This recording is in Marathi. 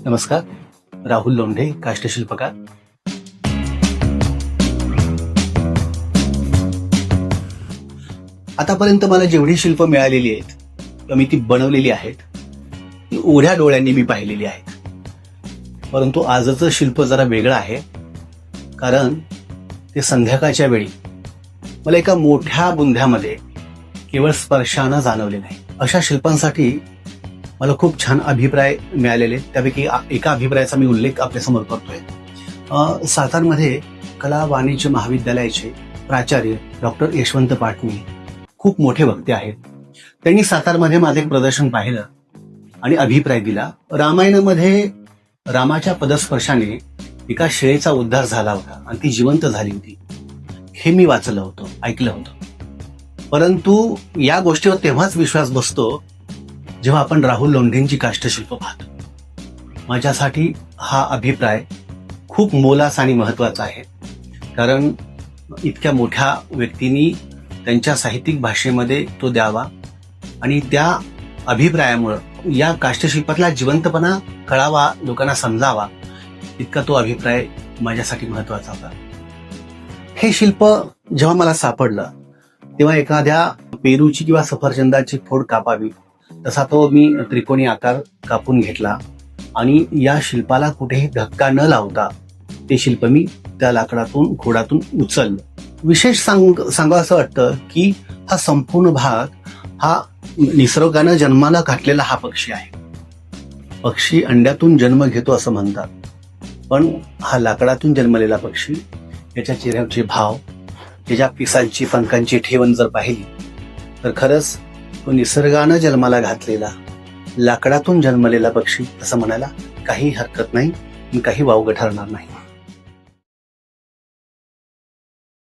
नमस्कार. राहुल लोंढे, काष्टशिल्पकार. आतापर्यंत मला जेवढी शिल्प मिळालेली आहेत किंवा मी ती बनवलेली आहेत ती उघड्या डोळ्यांनी मी पाहिलेली आहेत. परंतु आजचं शिल्प जरा वेगळं आहे, कारण ते संध्याकाळच्या वेळी मला एका मोठ्या बुंध्यामध्ये केवळ स्पर्शानं जाणवलेलं आहे. अशा शिल्पांसाठी मला खूप छान अभिप्राय मिळालेले. त्यापैकी एका अभिप्रायाचा मी उल्लेख आपल्यासमोर करतोय. सातारमध्ये कला वाणिज्य महाविद्यालयाचे प्राचार्य डॉक्टर यशवंत पाटणी खूप मोठे वक्ते आहेत. त्यांनी सातारमध्ये माझं एक प्रदर्शन पाहिलं आणि अभिप्राय दिला. रामायणामध्ये रामाच्या पदस्पर्शाने एका शेळीचा उद्धार झाला होता आणि ती जिवंत झाली होती, हे मी वाचलं होतं, ऐकलं होतं. परंतु या गोष्टीवर तेव्हाच विश्वास बसतो जेव्हा आपण राहुल लोंढेंची काष्टशिल्प पाहतो. माझ्यासाठी हा अभिप्राय खूप मोलाचा आणि महत्वाचा आहे, कारण इतक्या मोठ्या व्यक्तींनी त्यांच्या साहित्यिक भाषेमध्ये तो द्यावा आणि त्या अभिप्रायामुळं या काष्टशिल्पातला जिवंतपणा कळावा, लोकांना समजावा, इतका तो अभिप्राय माझ्यासाठी महत्वाचा होता. हे शिल्प जेव्हा मला सापडलं तेव्हा एखाद्या पेरूची किंवा सफरचंदाची फोड कापावी तसा तो मी त्रिकोणी आकार कापून घेतला आणि या शिल्पाला कुठेही धक्का न लावता ते शिल्प मी त्या लाकडातून खोडातून उचललं. विशेष सांगावं असं वाटतं की हा संपूर्ण भाग हा निसर्गानं जन्माला घातलेला हा पक्षी आहे. पक्षी अंड्यातून जन्म घेतो असं म्हणतात, पण हा लाकडातून जन्मलेला पक्षी, याच्या चेहऱ्यावरचे भाव, त्याच्या पिसांची पंखांची ठेवण जर पाहिली तर खरंच तो निसर्गानं जन्माला घातलेला लाकडातून जन्मलेला पक्षी असं म्हणायला काही हरकत नाही, काही वावगं ठरणार नाही.